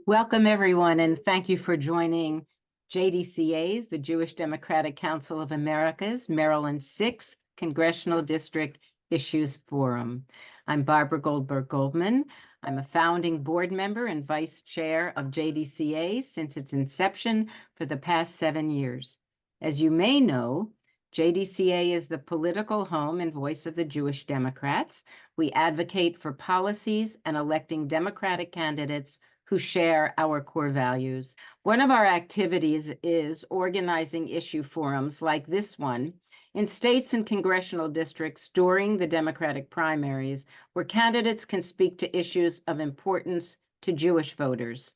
Welcome, everyone, and thank you for joining JDCA's, the Jewish Democratic Council of America's, Maryland 6th Congressional District Issues Forum. I'm Barbara Goldberg-Goldman. I'm a founding board member and vice chair of JDCA since its inception for the past 7 years. As you may know, JDCA is the political home and voice of the Jewish Democrats. We advocate for policies and electing Democratic candidates who share our core values. One of our activities is organizing issue forums like this one in states and congressional districts during the Democratic primaries, where candidates can speak to issues of importance to Jewish voters.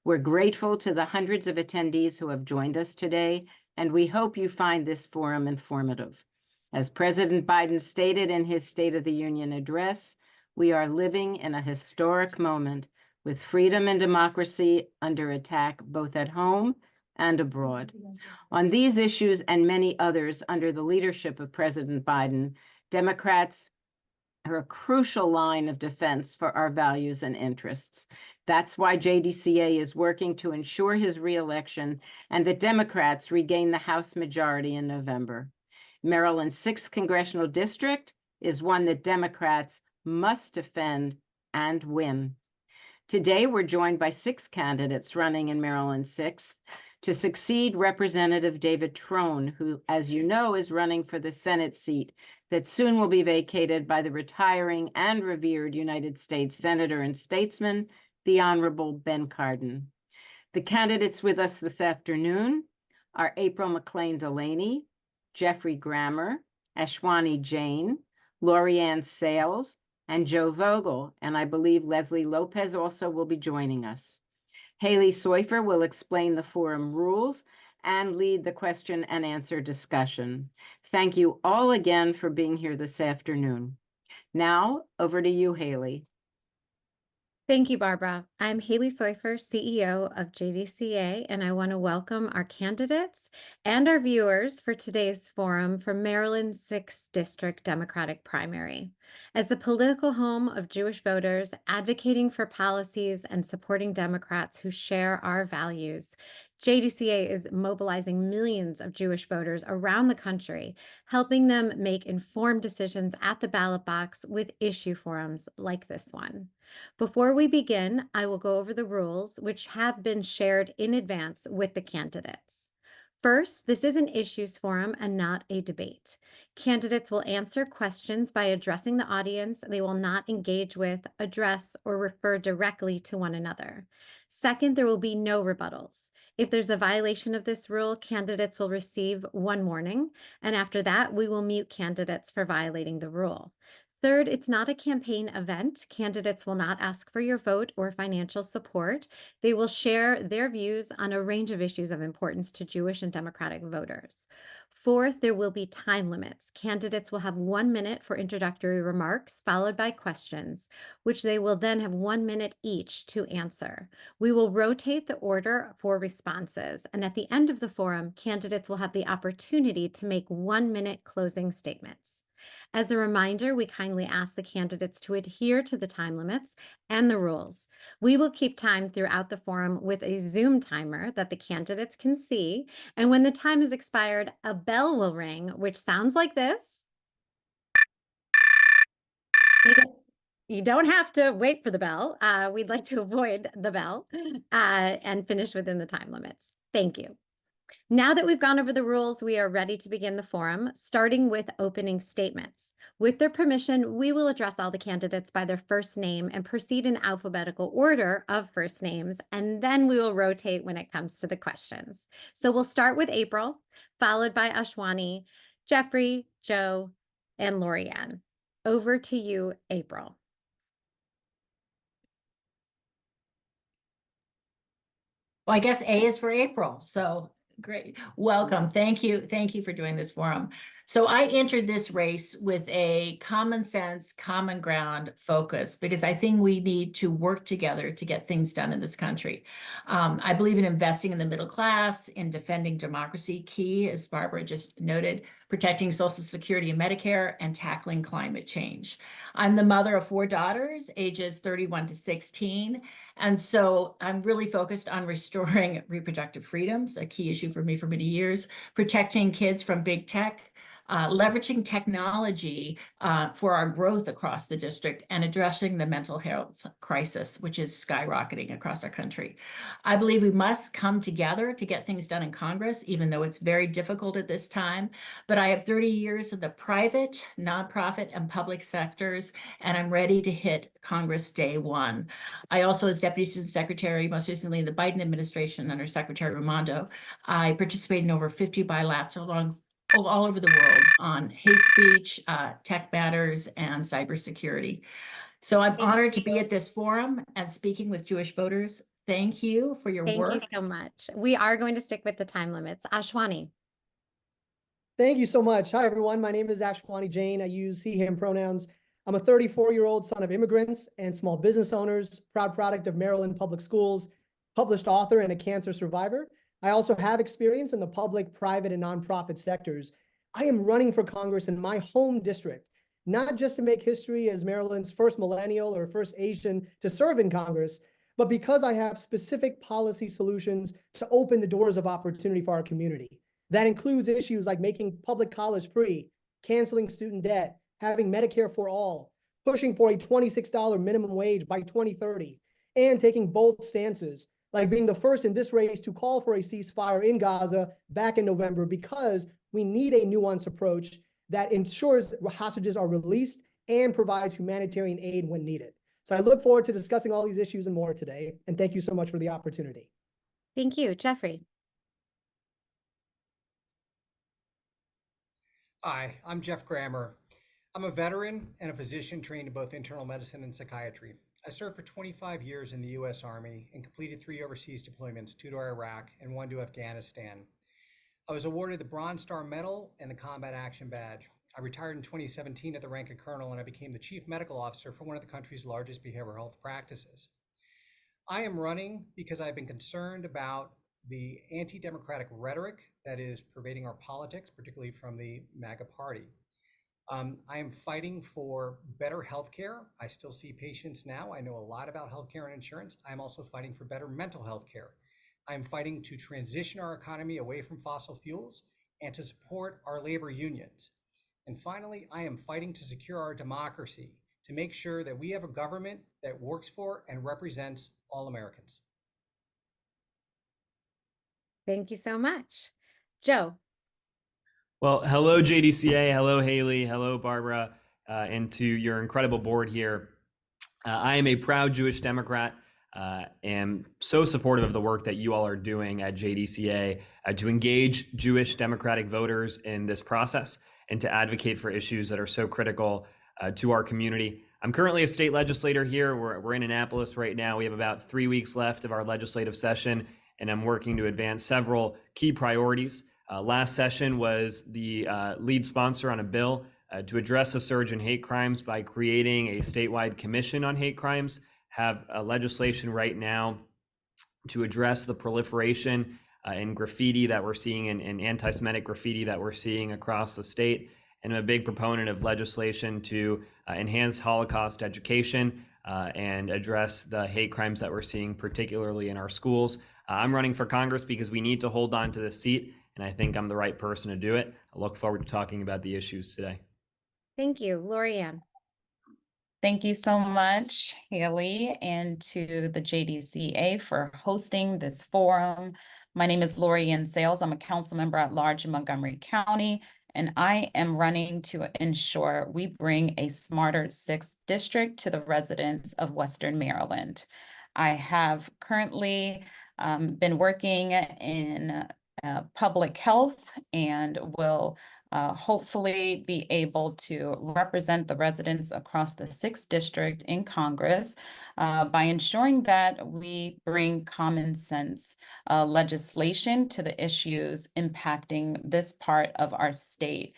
We're grateful to the hundreds of attendees who have joined us today, and we hope you find this forum informative. As President Biden stated in his State of the Union address, we are living in a historic moment with freedom and democracy under attack both at home and abroad. On these issues and many others under the leadership of President Biden, Democrats are a crucial line of defense for our values and interests. That's why JDCA is working to ensure his reelection and that Democrats regain the House majority in November. Maryland's 6th Congressional District is one that Democrats must defend and win. Today, we're joined by 6 candidates running in Maryland 6th to succeed Representative David Trone, who, as you know, is running for the Senate seat that soon will be vacated by the retiring and revered United States Senator and statesman, the Honorable Ben Cardin. The candidates with us this afternoon are April McClain Delaney, Geoffrey Grammer, Ashwani Jain, Laurie-Anne Sayles, and Joe Vogel, and I believe Leslie Lopez also will be joining us. Halie Soifer will explain the forum rules and lead the question and answer discussion. Thank you all again for being here this afternoon. Now, over to you, Halie. Thank you, Barbara. I'm Halie Soifer, CEO of JDCA, and I want to welcome our candidates and our viewers for today's forum for Maryland's 6th District Democratic primary. As the political home of Jewish voters advocating for policies and supporting Democrats who share our values, JDCA is mobilizing millions of Jewish voters around the country, helping them make informed decisions at the ballot box with issue forums like this one. Before we begin, I will go over the rules, which have been shared in advance with the candidates. First, this is an issues forum and not a debate. Candidates will answer questions by addressing the audience. They will not engage with, address, or refer directly to one another. Second, there will be no rebuttals. If there's a violation of this rule, candidates will receive one warning, and after that, we will mute candidates for violating the rule. Third, it's not a campaign event. Candidates will not ask for your vote or financial support. They will share their views on a range of issues of importance to Jewish and Democratic voters. Fourth, there will be time limits. Candidates will have 1 minute for introductory remarks, followed by questions, which they will then have 1 minute each to answer. We will rotate the order for responses, and at the end of the forum, candidates will have the opportunity to make 1 minute closing statements. As a reminder, we kindly ask the candidates to adhere to the time limits and the rules. We will keep time throughout the forum with a Zoom timer that the candidates can see. And when the time is expired, a bell will ring, which sounds like this. You don't have to wait for the bell. We'd like to avoid the bell and finish within the time limits. Thank you. Now that we've gone over the rules, we are ready to begin the forum, starting with opening statements. With their permission, we will address all the candidates by their first name and proceed in alphabetical order of first names, and then we will rotate when it comes to the questions. So we'll start with April, followed by Ashwani, Geoffrey, Joe, and Laurie-Anne. Over to you, April. Well, I guess A is for April, so great. Welcome. Thank you. Thank you for doing this forum. So I entered this race with a common sense, common ground focus, because I think we need to work together to get things done in this country. I believe in investing in the middle class, in defending democracy, key, as Barbara just noted, protecting Social Security and Medicare, and tackling climate change. I'm the mother of 4 daughters, ages 31 to 16, And so I'm really focused on restoring reproductive freedoms, a key issue for me for many years, protecting kids from big tech, leveraging technology for our growth across the district, and addressing the mental health crisis, which is skyrocketing across our country. I believe we must come together to get things done in Congress, even though it's very difficult at this time. But I have 30 years in the private, nonprofit, and public sectors, and I'm ready to hit Congress day one. I also, as Deputy Student Secretary, most recently in the Biden administration under Secretary Raimondo, I participated in over 50 bilateral all over the world on hate speech, tech matters, and cybersecurity. So I'm honored to be at this forum and speaking with Jewish voters. Thank you for your Thank work. you so much. We are going to stick with the time limits. Ashwani. Thank you so much. Hi, everyone. My name is Ashwani Jain. I use he, him pronouns. I'm a 34-year-old son of immigrants and small business owners, proud product of Maryland Public Schools, published author, and a cancer survivor. I also have experience in the public, private, and nonprofit sectors. I am running for Congress in my home district, not just to make history as Maryland's first millennial or first Asian to serve in Congress, but because I have specific policy solutions to open the doors of opportunity for our community. That includes issues like making public college free, canceling student debt, having Medicare for all, pushing for a $26 minimum wage by 2030, and taking bold stances like being the first in this race to call for a ceasefire in Gaza back in November, because we need a nuanced approach that ensures hostages are released and provides humanitarian aid when needed. So I look forward to discussing all these issues and more today, and thank you so much for the opportunity. Thank you. Geoffrey. Hi, I'm Jeff Grammer. I'm a veteran and a physician trained in both internal medicine and psychiatry. I served for 25 years in the U.S. Army and completed 3 overseas deployments, 2 to Iraq and 1 to Afghanistan. I was awarded the Bronze Star Medal and the Combat Action Badge. I retired in 2017 at the rank of colonel, and I became the chief medical officer for one of the country's largest behavioral health practices. I am running because I've been concerned about the anti-democratic rhetoric that is pervading our politics, particularly from the MAGA party. I am fighting for better healthcare. I still see patients now. I know a lot about healthcare and insurance. I'm also fighting for better mental health care. I'm fighting to transition our economy away from fossil fuels and to support our labor unions. And finally, I am fighting to secure our democracy, to make sure that we have a government that works for and represents all Americans. Thank you so much. Joe. Well, hello, JDCA. Hello, Halie. Hello, Barbara, and to your incredible board here. I am a proud Jewish Democrat. Am so supportive of the work that you all are doing at JDCA to engage Jewish Democratic voters in this process and to advocate for issues that are so critical to our community. I'm currently a state legislator here. We're in Annapolis right now. We have about 3 weeks left of our legislative session, and I'm working to advance several key priorities. Last session was the lead sponsor on a bill to address a surge in hate crimes by creating a statewide commission on hate crimes. Have legislation right now to address the proliferation in graffiti that we're seeing in anti-Semitic graffiti that we're seeing across the state. And I'm a big proponent of legislation to enhance Holocaust education and address the hate crimes that we're seeing, particularly in our schools. I'm running for Congress because we need to hold on to this seat, and I think I'm the right person to do it. I look forward to talking about the issues today. Thank you. Laurie-Anne. Thank you so much, Halie, and to the JDCA for hosting this forum. My name is Laurie-Anne Sayles. I'm a council member at large in Montgomery County, and I am running to ensure we bring a smarter 6th district to the residents of Western Maryland. I have currently been working in public health and will hopefully be able to represent the residents across the 6th district in Congress by ensuring that we bring common sense legislation to the issues impacting this part of our state.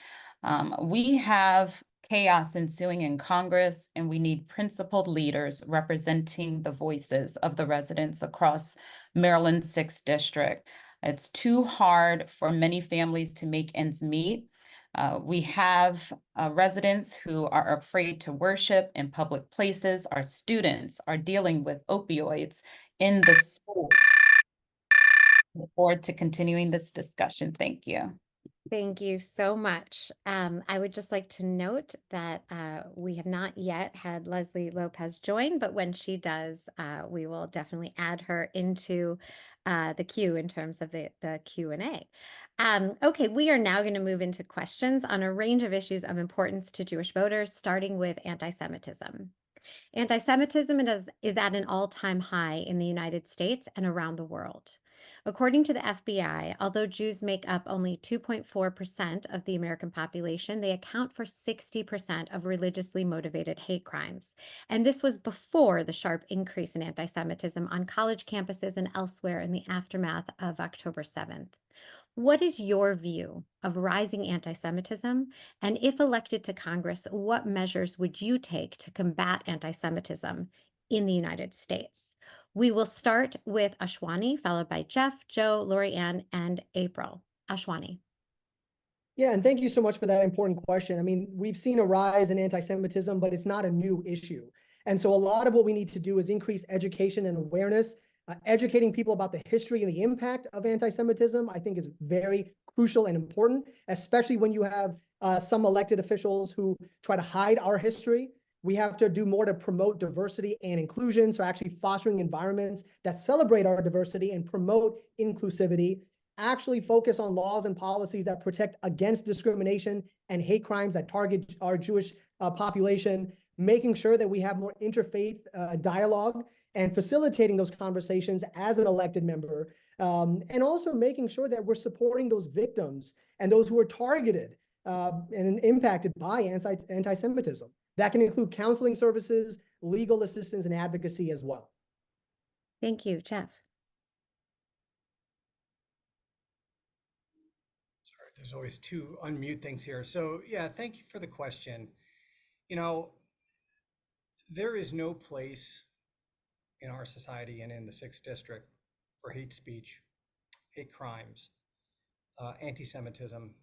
We have chaos ensuing in Congress, and we need principled leaders representing the voices of the residents across Maryland's 6th district. It's too hard for many families to make ends meet. We have residents who are afraid to worship in public places. Our students are dealing with opioids in the schools. Look forward to continuing this discussion. Thank you. Thank you so much. I would just like to note that we have not yet had Leslie Lopez join, but when she does, we will definitely add her into the queue in terms of the Q&A. Okay, we are now going to move into questions on a range of issues of importance to Jewish voters, starting with anti-Semitism. Anti-Semitism is at an all-time high in the United States and around the world. According to the FBI, although Jews make up only 2.4% of the American population, they account for 60% of religiously motivated hate crimes. And this was before the sharp increase in anti-Semitism on college campuses and elsewhere in the aftermath of October 7th. What is your view of rising anti-Semitism? And if elected to Congress, what measures would you take to combat anti-Semitism in the United States? We will start with Ashwani, followed by Jeff, Joe, Laurie-Anne, and April. Ashwani. Yeah, and thank you so much for that important question. I mean, we've seen a rise in anti-Semitism, but it's not a new issue. And so a lot of what we need to do is increase education and awareness. Educating people about the history and the impact of anti-Semitism, I think, is very crucial and important, especially when you have some elected officials who try to hide our history. We have to do more to promote diversity and inclusion, so actually fostering environments that celebrate our diversity and promote inclusivity, actually focus on laws and policies that protect against discrimination and hate crimes that target our Jewish population, making sure that we have more interfaith dialogue and facilitating those conversations as an elected member, and also making sure that we're supporting those victims and those who are targeted and impacted by anti-Semitism. That can include counseling services, legal assistance, and advocacy as well. Thank you, Jeff. Sorry, there's always two unmute things here. So yeah, thank you for the question. You know, there is no place in our society and in the 6th District for hate speech, hate crimes, anti-Semitism.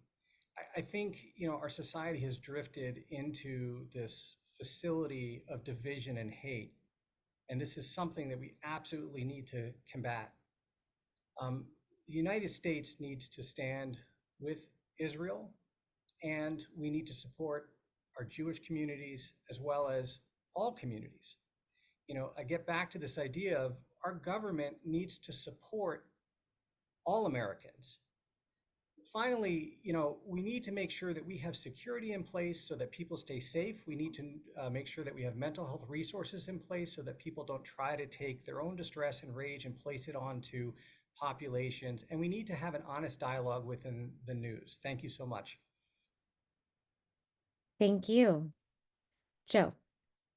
I think, you know, our society has drifted into this facility of division and hate. And this is something that we absolutely need to combat. The United States needs to stand with Israel, and we need to support our Jewish communities as well as all communities. You know, I get back to this idea of our government needs to support all Americans. Finally, you know, we need to make sure that we have security in place so that people stay safe. We need to make sure that we have mental health resources in place so that people don't try to take their own distress and rage and place it onto populations. And we need to have an honest dialogue within the news. Thank you so much. Thank you. Joe.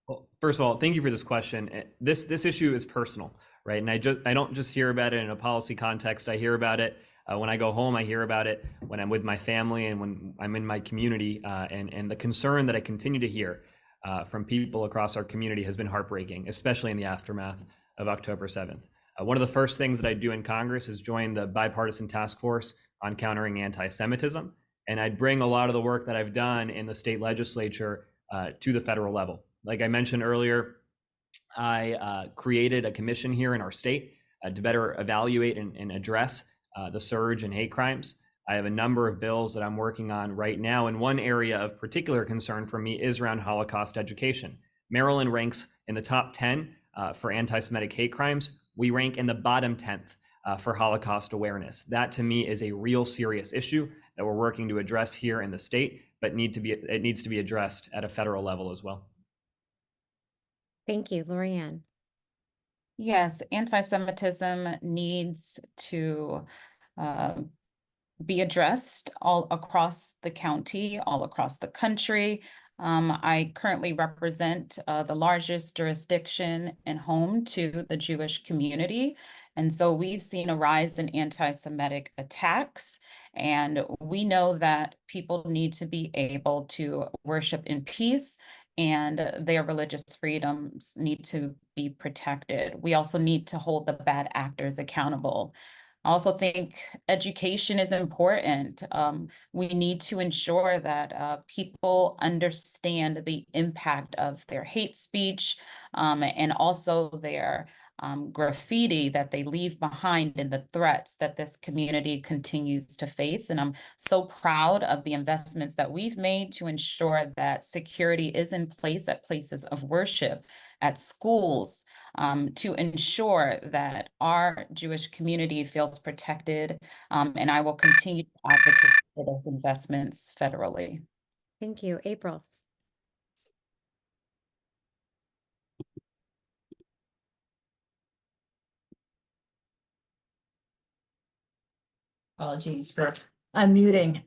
Well, first of all, thank you for this question. This issue is personal, right? And I don't just hear about it in a policy context. I hear about it when I go home. I hear about it when I'm with my family and when I'm in my community. And the concern that I continue to hear from people across our community has been heartbreaking, especially in the aftermath of October 7th. One of the first things that I do in Congress is join the bipartisan task force on countering anti-Semitism. And I'd bring a lot of the work that I've done in the state legislature to the federal level. Like I mentioned earlier, I created a commission here in our state to better evaluate and address the surge in hate crimes. I have a number of bills that I'm working on right now, and one area of particular concern for me is around Holocaust education. Maryland ranks in the top 10 for anti-Semitic hate crimes. We rank in the bottom 10th for Holocaust awareness. That to me is a real serious issue that we're working to address here in the state, but it needs to be addressed at a federal level as well. Thank you, Laurie-Anne. Yes, anti-Semitism needs to be addressed all across the county, all across the country. I currently represent the largest jurisdiction and home to the Jewish community. And so we've seen a rise in anti-Semitic attacks. And we know that people need to be able to worship in peace, and their religious freedoms need to be protected. We also need to hold the bad actors accountable. I also think education is important. We need to ensure that people understand the impact of their hate speech, and also their graffiti that they leave behind and the threats that this community continues to face. And I'm so proud of the investments that we've made to ensure that security is in place at places of worship, at schools, to ensure that our Jewish community feels protected. And I will continue to advocate for those investments federally. Thank you. April. Apologies for unmuting.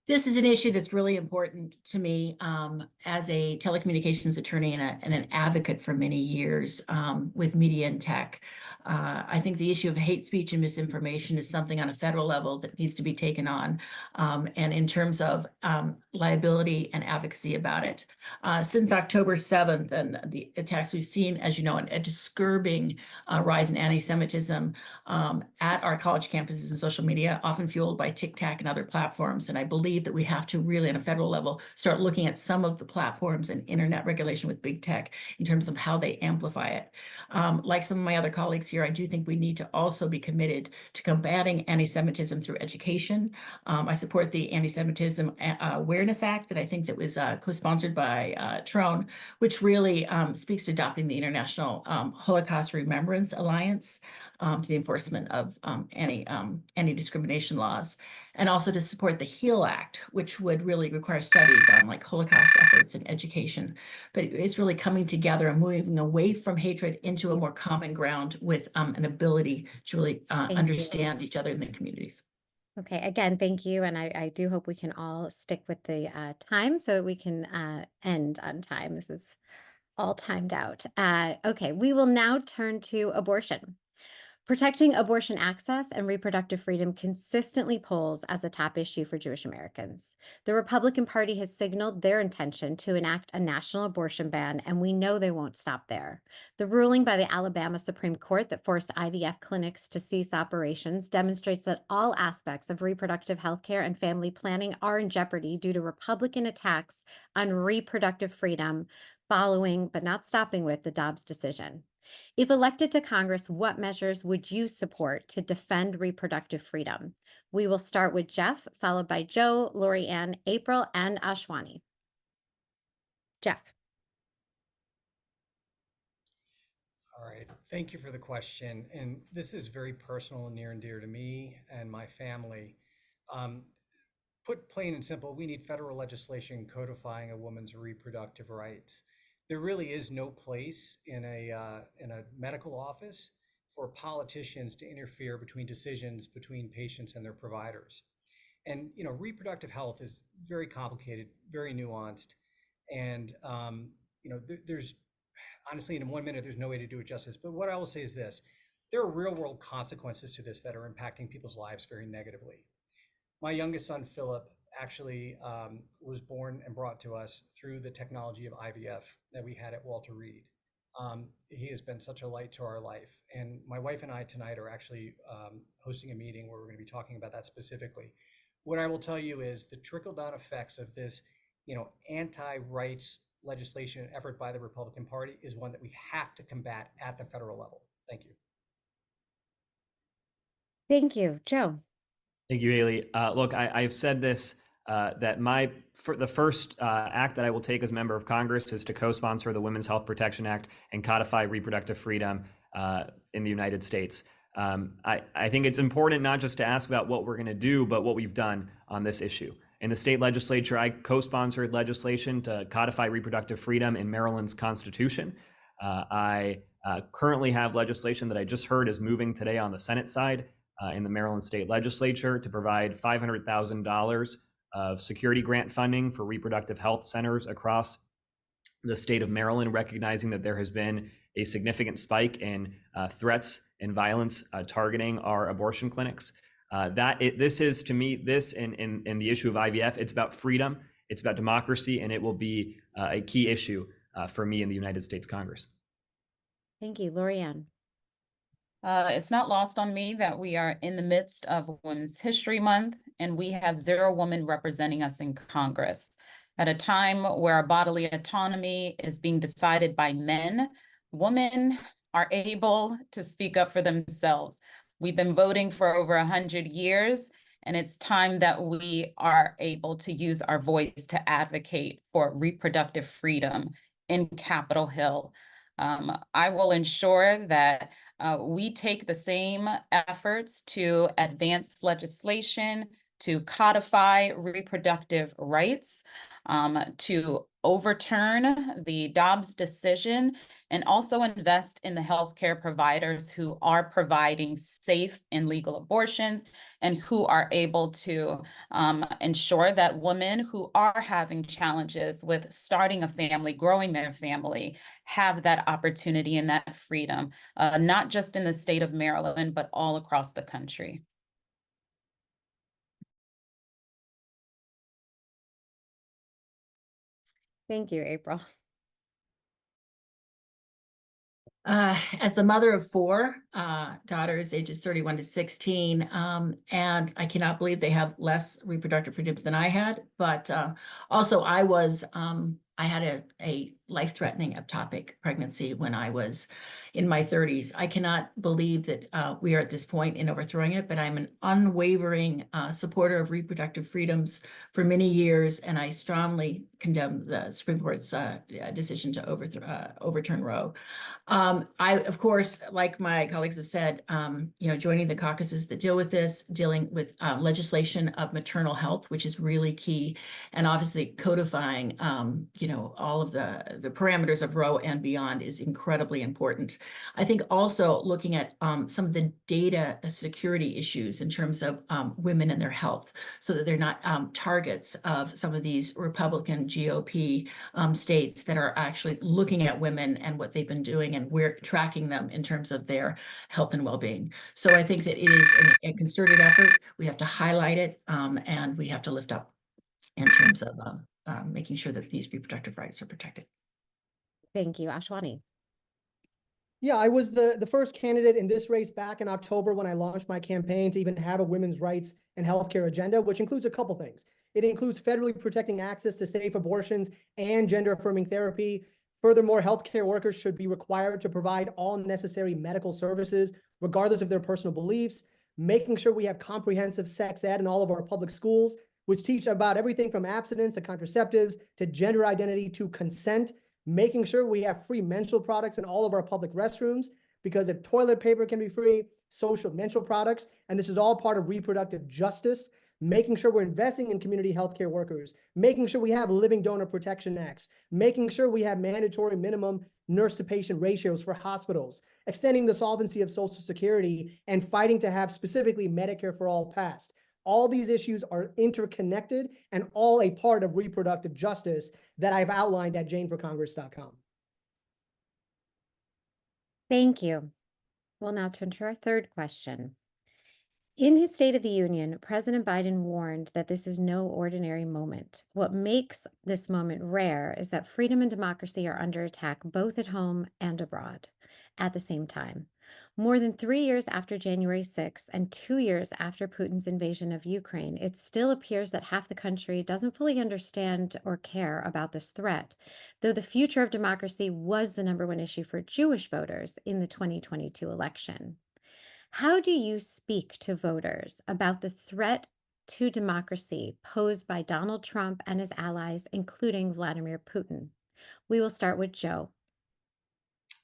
This is an issue that's really important to me as a telecommunications attorney and an advocate for many years with media and tech. I think the issue of hate speech and misinformation is something on a federal level that needs to be taken on, and in terms of liability and advocacy about it. Since October 7th and the attacks we've seen, as you know, a disturbing rise in anti-Semitism at our college campuses and social media, often fueled by TikTok and other platforms. And I believe that we have to really, on a federal level, start looking at some of the platforms and internet regulation with big tech in terms of how they amplify it. Like some of my other colleagues here, I do think we need to also be committed to combating anti-Semitism through education. I support the Anti-Semitism Awareness Act that I think that was co-sponsored by Trone, which really speaks to adopting the International Holocaust Remembrance Alliance to the enforcement of anti-discrimination laws, and also to support the HEAL Act, which would really require studies on like Holocaust efforts and education. But it's really coming together and moving away from hatred into a more common ground with an ability to really understand each other in the communities. Okay, again, thank you. And I do hope we can all stick with the time so that we can end on time. This is all timed out. Okay, we will now turn to abortion. Protecting abortion access and reproductive freedom consistently polls as a top issue for Jewish Americans. The Republican Party has signaled their intention to enact a national abortion ban, and we know they won't stop there. The ruling by the Alabama Supreme Court that forced IVF clinics to cease operations demonstrates that all aspects of reproductive health care and family planning are in jeopardy due to Republican attacks on reproductive freedom following, but not stopping with, the Dobbs decision. If elected to Congress, what measures would you support to defend reproductive freedom? We will start with Jeff, followed by Joe, Laurie-Anne, April, and Ashwani. Jeff. All right, thank you for the question. And this is very personal and near and dear to me and my family. Put plain and simple, we need federal legislation codifying a woman's reproductive rights. There really is no place in a medical office for politicians to interfere between decisions between patients and their providers. And reproductive health is very complicated, very nuanced, and there's honestly, in 1 minute, there's no way to do it justice. But what I will say is this: there are real-world consequences to this that are impacting people's lives very negatively. My youngest son, Philip, actually was born and brought to us through the technology of IVF that we had at Walter Reed. He has been such a light to our life. And my wife and I tonight are actually hosting a meeting where we're going to be talking about that specifically. What I will tell you is the trickle-down effects of this, anti-rights legislation effort by the Republican Party is one that we have to combat at the federal level. Thank you. Thank you. Joe. Thank you, Halie. Look, I've said this, that the first act that I will take as member of Congress is to co-sponsor the Women's Health Protection Act and codify reproductive freedom in the United States. I think it's important not just to ask about what we're going to do, but what we've done on this issue. In the state legislature, I co-sponsored legislation to codify reproductive freedom in Maryland's Constitution. I currently have legislation that I just heard is moving today on the Senate side in the Maryland State Legislature to provide $500,000 of security grant funding for reproductive health centers across the state of Maryland, recognizing that there has been a significant spike in threats and violence targeting our abortion clinics. This is, to me, this and the issue of IVF, it's about freedom, it's about democracy, and it will be a key issue for me in the United States Congress. Thank you. Laurie-Anne. It's not lost on me that we are in the midst of Women's History Month, and we have 0 women representing us in Congress. At a time where our bodily autonomy is being decided by men, women are able to speak up for themselves. We've been voting for over 100 years, and it's time that we are able to use our voice to advocate for reproductive freedom in Capitol Hill. I will ensure that we take the same efforts to advance legislation, to codify reproductive rights, to overturn the Dobbs decision, and also invest in the healthcare providers who are providing safe and legal abortions and who are able to ensure that women who are having challenges with starting a family, growing their family, have that opportunity and that freedom, not just in the state of Maryland, but all across the country. Thank you, April. As the mother of 4 daughters, ages 31 to 16, and I cannot believe they have less reproductive freedoms than I had. But also, I had a life-threatening ectopic pregnancy when I was in my 30s. I cannot believe that we are at this point in overthrowing it, but I'm an unwavering supporter of reproductive freedoms for many years, and I strongly condemn the Supreme Court's decision to overturn Roe. I, of course, like my colleagues have said, joining the caucuses that deal with this, dealing with legislation of maternal health, which is really key, and obviously codifying, all of the parameters of Roe and beyond is incredibly important. I think also looking at some of the data security issues in terms of women and their health, so that they're not targets of some of these Republican GOP states that are actually looking at women and what they've been doing, and we're tracking them in terms of their health and well-being. So I think that it is a concerted effort. We have to highlight it, and we have to lift up in terms of making sure that these reproductive rights are protected. Thank you, Ashwani. Yeah, I was the first candidate in this race back in October when I launched my campaign to even have a women's rights and healthcare agenda, which includes a couple things. It includes federally protecting access to safe abortions and gender-affirming therapy. Furthermore, healthcare workers should be required to provide all necessary medical services, regardless of their personal beliefs, making sure we have comprehensive sex ed in all of our public schools, which teach about everything from abstinence to contraceptives to gender identity to consent, making sure we have free menstrual products in all of our public restrooms, because if toilet paper can be free, so should menstrual products, and this is all part of reproductive justice, making sure we're investing in community healthcare workers, making sure we have living donor protection acts, making sure we have mandatory minimum nurse-to-patient ratios for hospitals, extending the solvency of Social Security, and fighting to have specifically Medicare for All passed. All these issues are interconnected and all a part of reproductive justice that I've outlined at janeforcongress.com. Thank you. We'll now turn to our third question. In his State of the Union, President Biden warned that this is no ordinary moment. What makes this moment rare is that freedom and democracy are under attack both at home and abroad at the same time. More than 3 years after January 6th and 2 years after Putin's invasion of Ukraine, it still appears that half the country doesn't fully understand or care about this threat, though the future of democracy was the #1 issue for Jewish voters in the 2022 election. How do you speak to voters about the threat to democracy posed by Donald Trump and his allies, including Vladimir Putin? We will start with Joe.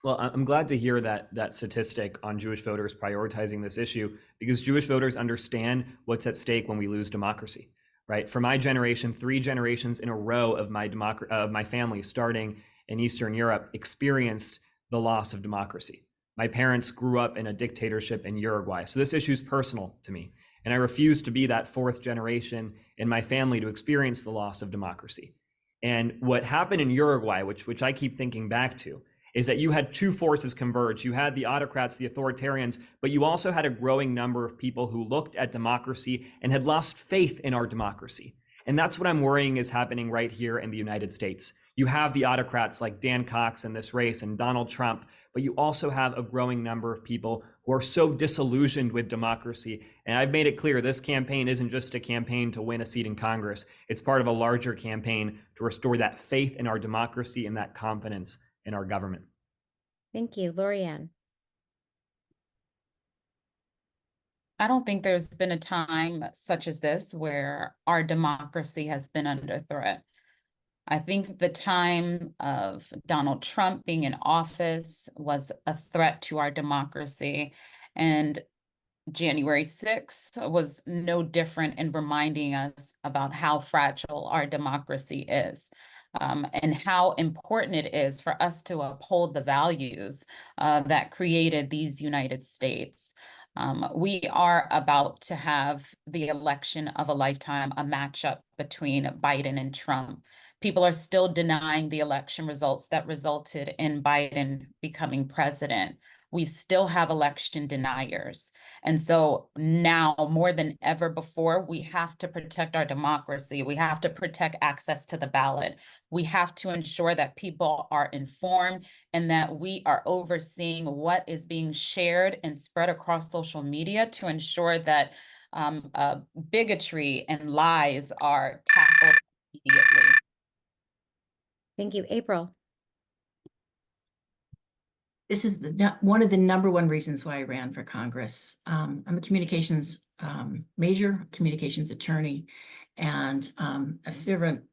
Well, I'm glad to hear that statistic on Jewish voters prioritizing this issue, because Jewish voters understand what's at stake when we lose democracy, right? For my generation, 3 generations in a row of my family, starting in Eastern Europe, experienced the loss of democracy. My parents grew up in a dictatorship in Uruguay, so this issue is personal to me, and I refuse to be that 4th generation in my family to experience the loss of democracy. And what happened in Uruguay, which I keep thinking back to, is that you had 2 forces converge. You had the autocrats, the authoritarians, but you also had a growing number of people who looked at democracy and had lost faith in our democracy. And that's what I'm worrying is happening right here in the United States. You have the autocrats like Dan Cox in this race and Donald Trump, but you also have a growing number of people who are so disillusioned with democracy. And I've made it clear this campaign isn't just a campaign to win a seat in Congress. It's part of a larger campaign to restore that faith in our democracy and that confidence in our government. Thank you, Laurie-Anne. I don't think there's been a time such as this where our democracy has been under threat. I think the time of Donald Trump being in office was a threat to our democracy. And January 6th was no different in reminding us about how fragile our democracy is. And how important it is for us to uphold the values that created these United States. We are about to have the election of a lifetime, a matchup between Biden and Trump. People are still denying the election results that resulted in Biden becoming president. We still have election deniers. And so now more than ever before, we have to protect our democracy. We have to protect access to the ballot. We have to ensure that people are informed and that we are overseeing what is being shared and spread across social media to ensure that bigotry and lies are tackled immediately. Thank you, April. This is one of the number one reasons why I ran for Congress. I'm a communications major, communications attorney, and a fervent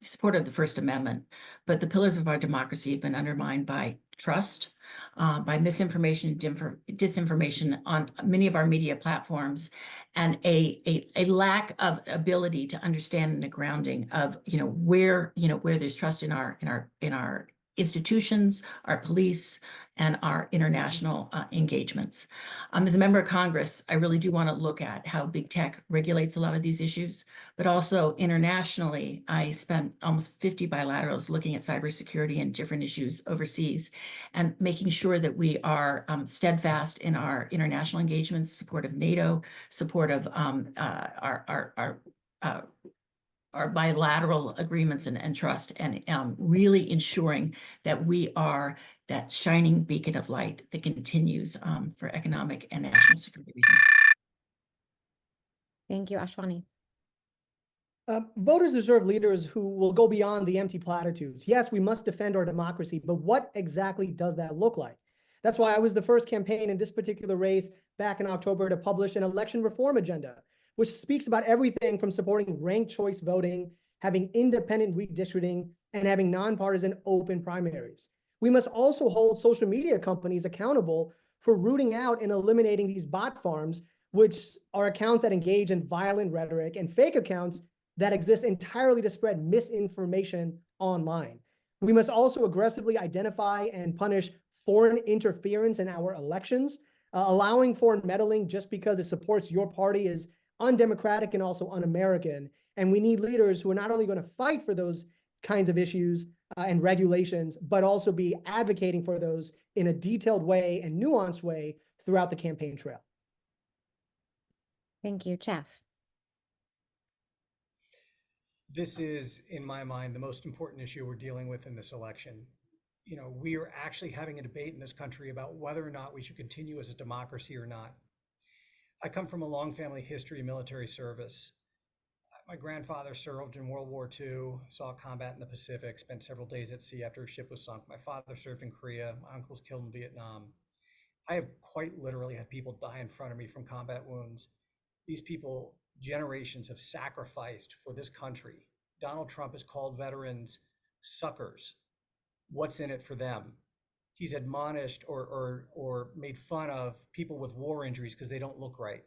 supporter of the First Amendment. But the pillars of our democracy have been undermined by trust, by misinformation, disinformation on many of our media platforms, and a lack of ability to understand the grounding of where there's trust in our institutions, our police, and our international engagements. As a member of Congress, I really do want to look at how big tech regulates a lot of these issues, but also internationally, I spent almost 50 bilaterals looking at cybersecurity and different issues overseas, and making sure that we are steadfast in our international engagements, support of NATO, support of our bilateral agreements and trust, and really ensuring that we are that shining beacon of light that continues for economic and national security reasons. Thank you, Ashwani. Voters deserve leaders who will go beyond the empty platitudes. Yes, we must defend our democracy, but what exactly does that look like? That's why I was the first campaign in this particular race back in October to publish an election reform agenda, which speaks about everything from supporting ranked choice voting, having independent redistricting, and having nonpartisan open primaries. We must also hold social media companies accountable for rooting out and eliminating these bot farms, which are accounts that engage in violent rhetoric, and fake accounts that exist entirely to spread misinformation online. We must also aggressively identify and punish foreign interference in our elections. Allowing foreign meddling just because it supports your party is undemocratic and also un-American. And we need leaders who are not only going to fight for those kinds of issues and regulations, but also be advocating for those in a detailed way and nuanced way throughout the campaign trail. Thank you, Jeff. This is, in my mind, the most important issue we're dealing with in this election. We are actually having a debate in this country about whether or not we should continue as a democracy or not. I come from a long family history of military service. My grandfather served in World War II, saw combat in the Pacific, spent several days at sea after a ship was sunk. My father served in Korea. My uncle was killed in Vietnam. I have quite literally had people die in front of me from combat wounds. These people, generations, have sacrificed for this country. Donald Trump has called veterans suckers. What's in it for them? He's admonished or made fun of people with war injuries because they don't look right.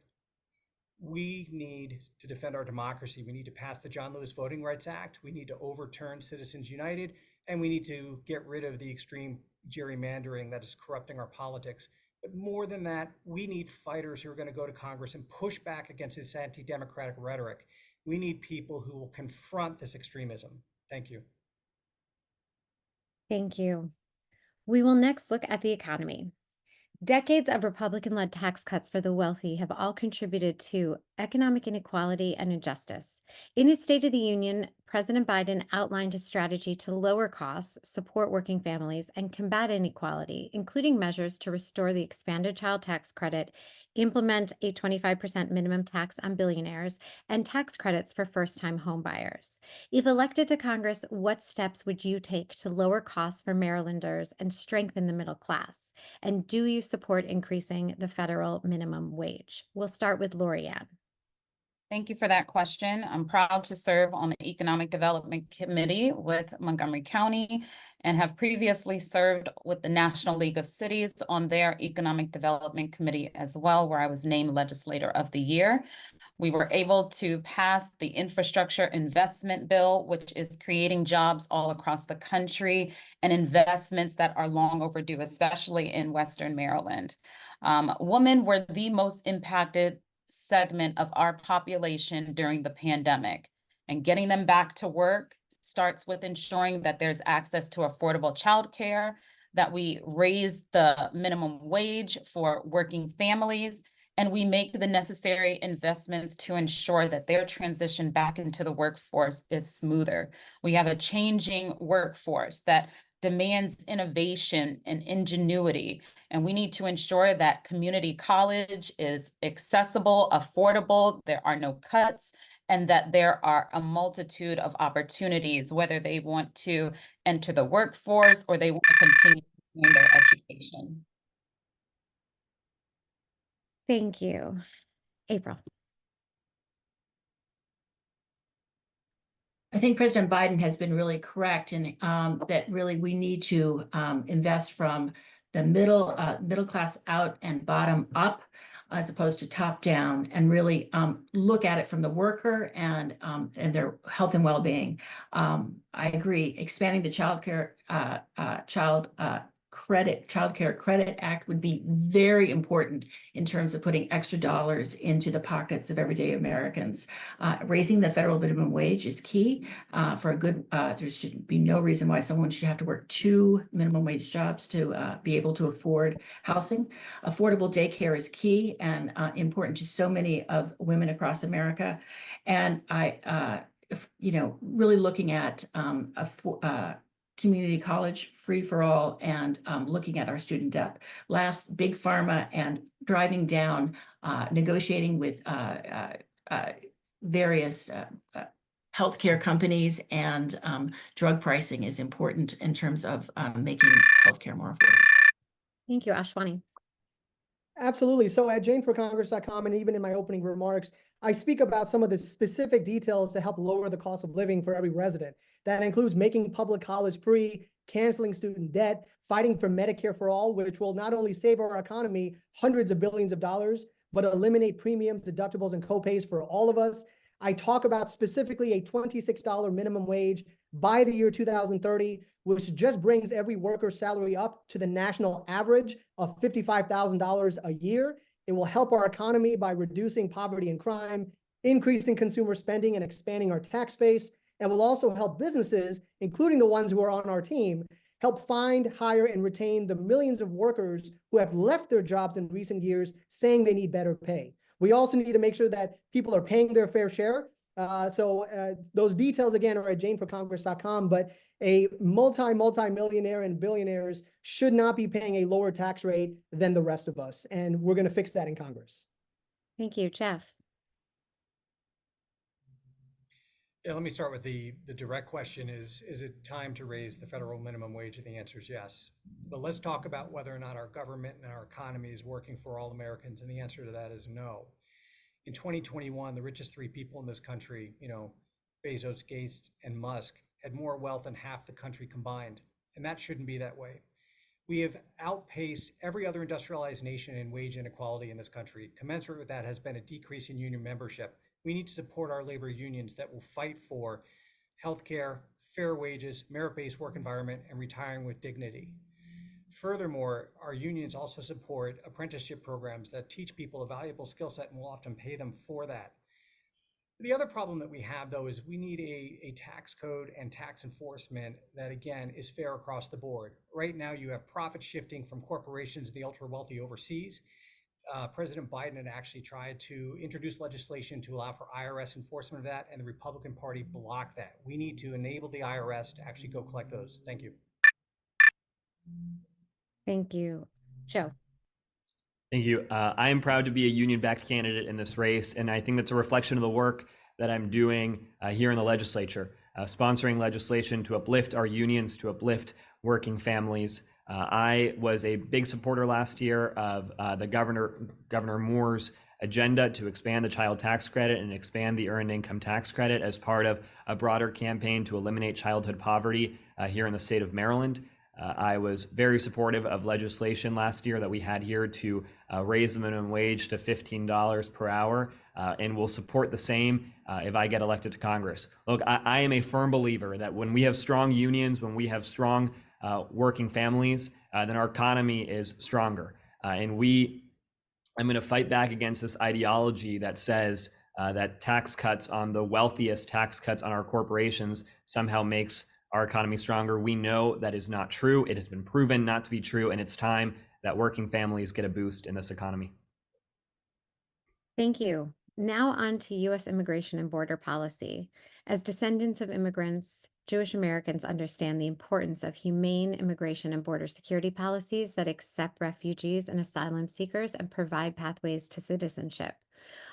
We need to defend our democracy. We need to pass the John Lewis Voting Rights Act. We need to overturn Citizens United, and we need to get rid of the extreme gerrymandering that is corrupting our politics. But more than that, we need fighters who are going to go to Congress and push back against this anti-democratic rhetoric. We need people who will confront this extremism. Thank you. Thank you. We will next look at the economy. Decades of Republican-led tax cuts for the wealthy have all contributed to economic inequality and injustice. In his State of the Union, President Biden outlined a strategy to lower costs, support working families, and combat inequality, including measures to restore the expanded child tax credit, implement a 25% minimum tax on billionaires, and tax credits for first-time homebuyers. If elected to Congress, what steps would you take to lower costs for Marylanders and strengthen the middle class? And do you support increasing the federal minimum wage? We'll start with Laurie-Anne. Thank you for that question. I'm proud to serve on the Economic Development Committee with Montgomery County and have previously served with the National League of Cities on their Economic Development Committee as well, where I was named Legislator of the Year. We were able to pass the Infrastructure Investment Bill, which is creating jobs all across the country and investments that are long overdue, especially in Western Maryland. Women were the most impacted segment of our population during the pandemic, and getting them back to work starts with ensuring that there's access to affordable childcare, that we raise the minimum wage for working families, and we make the necessary investments to ensure that their transition back into the workforce is smoother. We have a changing workforce that demands innovation and ingenuity, and we need to ensure that community college is accessible, affordable, there are no cuts, and that there are a multitude of opportunities, whether they want to enter the workforce or they want to continue their education. Thank you. April. I think President Biden has been really correct in that really we need to invest from the middle class out and bottom up, as opposed to top down, and really look at it from the worker and their health and well-being. I agree. Expanding the child care credit act would be very important in terms of putting extra dollars into the pockets of everyday Americans. Raising the federal minimum wage is key for a good, there should be no reason why someone should have to work 2 minimum wage jobs to be able to afford housing. Affordable daycare is key and important to so many of women across America. And really looking at community college free for all, and looking at our student debt. Last, big pharma and driving down, negotiating with various healthcare companies and drug pricing is important in terms of making healthcare more affordable. Thank you, Ashwani. Absolutely. So at janeforcongress.com, and even in my opening remarks, I speak about some of the specific details to help lower the cost of living for every resident. That includes making public college free, canceling student debt, fighting for Medicare for all, which will not only save our economy hundreds of billions of dollars, but eliminate premiums, deductibles, and copays for all of us. I talk about specifically a $26 minimum wage by the year 2030, which just brings every worker's salary up to the national average of $55,000 a year. It will help our economy by reducing poverty and crime, increasing consumer spending, and expanding our tax base. And will also help businesses, including the ones who are on our team, help find, hire, and retain the millions of workers who have left their jobs in recent years saying they need better pay. We also need to make sure that people are paying their fair share. Those details, again, are at janeforcongress.com, but a multi-millionaire and billionaires should not be paying a lower tax rate than the rest of us. And we're going to fix that in Congress. Thank you, Jeff. Yeah, let me start with the direct question is it time to raise the federal minimum wage? And the answer is yes. But let's talk about whether or not our government and our economy is working for all Americans. And the answer to that is no. In 2021, the richest 3 people in this country, Bezos, Gates, and Musk, had more wealth than half the country combined. And that shouldn't be that way. We have outpaced every other industrialized nation in wage inequality in this country. Commensurate with that has been a decrease in union membership. We need to support our labor unions that will fight for healthcare, fair wages, merit-based work environment, and retiring with dignity. Furthermore, our unions also support apprenticeship programs that teach people a valuable skill set and will often pay them for that. The other problem that we have, though, is we need a tax code and tax enforcement that, again, is fair across the board. Right now, you have profit shifting from corporations, the ultra wealthy overseas. President Biden had actually tried to introduce legislation to allow for IRS enforcement of that, and the Republican Party blocked that. We need to enable the IRS to actually go collect those. Thank you. Thank you. Joe. Thank you. I am proud to be a union-backed candidate in this race, and I think that's a reflection of the work that I'm doing here in the legislature, sponsoring legislation to uplift our unions, to uplift working families. I was a big supporter last year of the Governor Moore's agenda to expand the child tax credit and expand the earned income tax credit as part of a broader campaign to eliminate childhood poverty here in the state of Maryland. I was very supportive of legislation last year that we had here to raise the minimum wage to $15 per hour, and will support the same if I get elected to Congress. Look, I am a firm believer that when we have strong unions, when we have strong working families, then our economy is stronger. I'm going to fight back against this ideology that says that tax cuts on the wealthiest, tax cuts on our corporations somehow makes our economy stronger. We know that is not true. It has been proven not to be true, and it's time that working families get a boost in this economy. Thank you. Now on to U.S. immigration and border policy. As descendants of immigrants, Jewish Americans understand the importance of humane immigration and border security policies that accept refugees and asylum seekers and provide pathways to citizenship.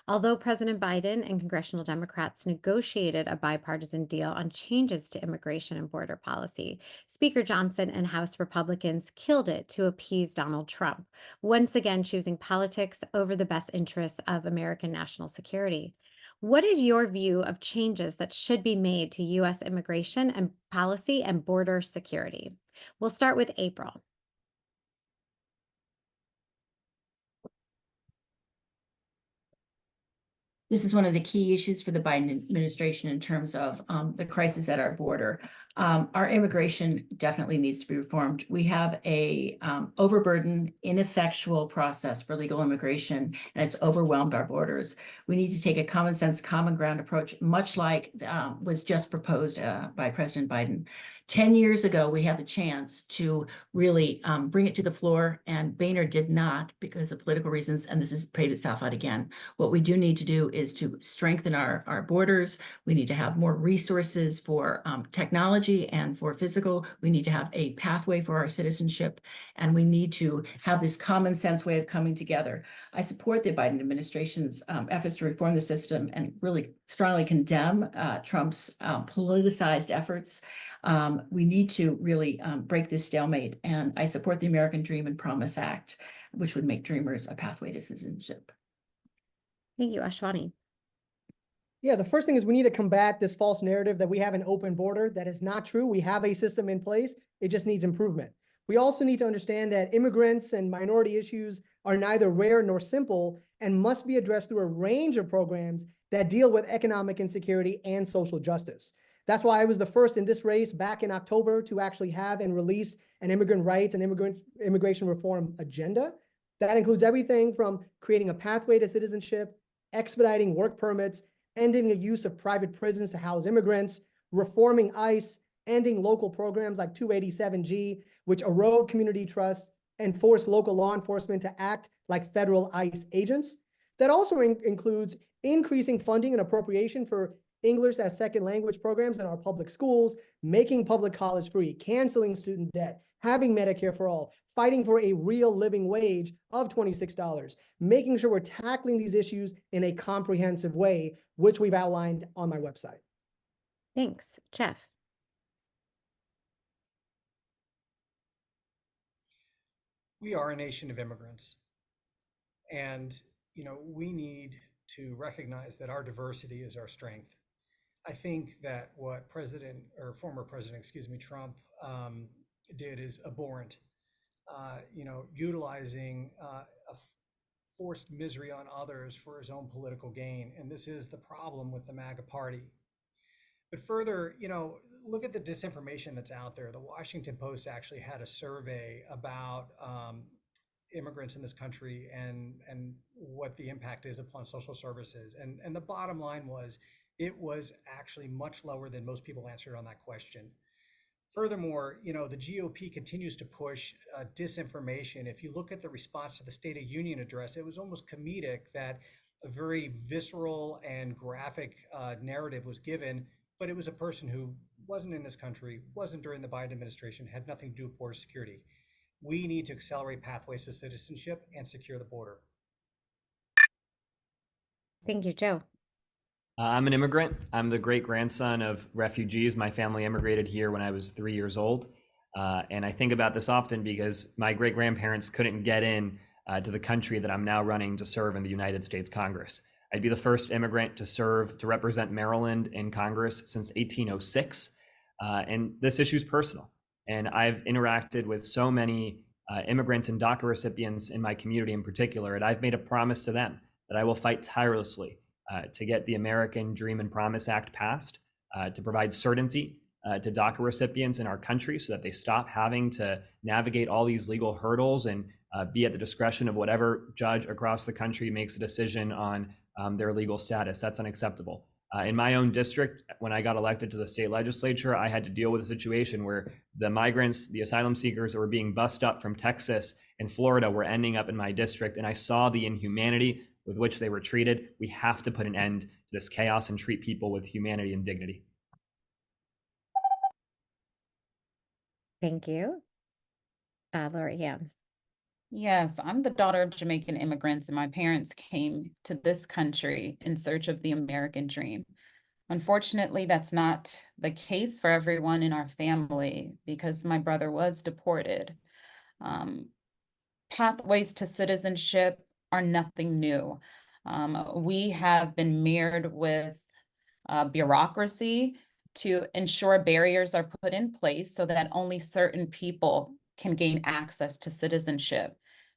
Although President Biden and congressional Democrats negotiated a bipartisan deal on changes to immigration and border policy, Speaker Johnson and House Republicans killed it to appease Donald Trump, once again choosing politics over the best interests of American national security. What is your view of changes that should be made to U.S. immigration and policy and border security? We'll start with April. This is one of the key issues for the Biden administration in terms of the crisis at our border. Our immigration definitely needs to be reformed. We have a overburdened, ineffectual process for legal immigration, and it's overwhelmed our borders. We need to take a common sense, common ground approach, much like was just proposed by President Biden. 10 years ago, we had the chance to really bring it to the floor, and Boehner did not because of political reasons, and this has played itself out again. What we do need to do is to strengthen our borders. We need to have more resources for technology and for physical. We need to have a pathway for our citizenship, and we need to have this common sense way of coming together. I support the Biden administration's efforts to reform the system and really strongly condemn Trump's politicized efforts. We need to really break this stalemate, and I support the American Dream and Promise Act, which would make dreamers a pathway to citizenship. Thank you, Ashwani. Yeah, the first thing is we need to combat this false narrative that we have an open border. That is not true. We have a system in place. It just needs improvement. We also need to understand that immigrants and minority issues are neither rare nor simple and must be addressed through a range of programs that deal with economic insecurity and social justice. That's why I was the first in this race back in October to actually have and release an immigrant rights and immigration reform agenda. That includes everything from creating a pathway to citizenship, expediting work permits, ending the use of private prisons to house immigrants, reforming ICE, ending local programs like 287G, which erode community trust and force local law enforcement to act like federal ICE agents. That also includes increasing funding and appropriation for English as second language programs in our public schools, making public college free, canceling student debt, having Medicare for all, fighting for a real living wage of $26, making sure we're tackling these issues in a comprehensive way, which we've outlined on my website. Thanks. Jeff. We are a nation of immigrants. And, we need to recognize that our diversity is our strength. I think that what former President, Trump did is abhorrent. Utilizing forced misery on others for his own political gain. And this is the problem with the MAGA party. But further, look at the disinformation that's out there. The Washington Post actually had a survey about immigrants in this country and what the impact is upon social services. And the bottom line was, it was actually much lower than most people answered on that question. Furthermore, the GOP continues to push disinformation. If you look at the response to the State of Union address, it was almost comedic that a very visceral and graphic narrative was given, but it was a person who wasn't in this country, wasn't during the Biden administration, had nothing to do with border security. We need to accelerate pathways to citizenship and secure the border. Thank you, Joe. I'm an immigrant. I'm the great grandson of refugees. My family immigrated here when I was 3 years old. And I think about this often because my great grandparents couldn't get in to the country that I'm now running to serve in the United States Congress. I'd be the first immigrant to represent Maryland in Congress since 1806. And this issue is personal. And I've interacted with so many immigrants and DACA recipients in my community in particular, and I've made a promise to them that I will fight tirelessly to get the American Dream and Promise Act passed, to provide certainty to DACA recipients in our country so that they stop having to navigate all these legal hurdles and be at the discretion of whatever judge across the country makes a decision on their legal status. That's unacceptable. In my own district, when I got elected to the state legislature, I had to deal with a situation where the migrants, the asylum seekers that were being bussed up from Texas and Florida were ending up in my district, and I saw the inhumanity with which they were treated. We have to put an end to this chaos and treat people with humanity and dignity. Thank you. Laurie-Anne. Yes, I'm the daughter of Jamaican immigrants, and my parents came to this country in search of the American dream. Unfortunately, that's not the case for everyone in our family because my brother was deported. Pathways to citizenship are nothing new. We have been mirrored with bureaucracy to ensure barriers are put in place so that only certain people can gain access to citizenship.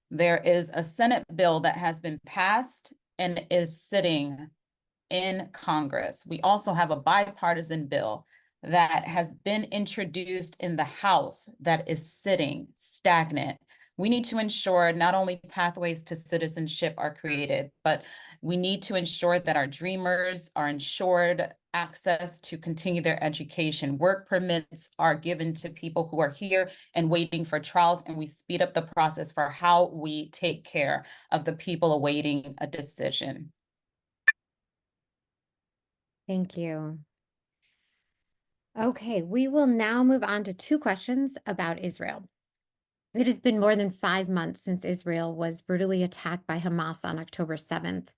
There is a Senate bill that has been passed and is sitting in Congress. We also have a bipartisan bill that has been introduced in the House that is sitting stagnant. We need to ensure not only pathways to citizenship are created, but we need to ensure that our dreamers are ensured access to continue their education. Work permits are given to people who are here and waiting for trials, and we speed up the process for how we take care of the people awaiting a decision. Thank you. Okay, we will now move on to 2 questions about Israel. It has been more than 5 months since Israel was brutally attacked by Hamas on October 7th.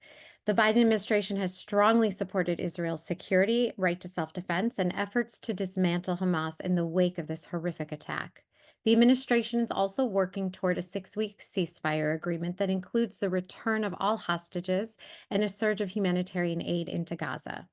The Biden administration has strongly supported Israel's security, right to self-defense, and efforts to dismantle Hamas in the wake of this horrific attack. The administration is also working toward a 6-week ceasefire agreement that includes the return of all hostages and a surge of humanitarian aid into Gaza.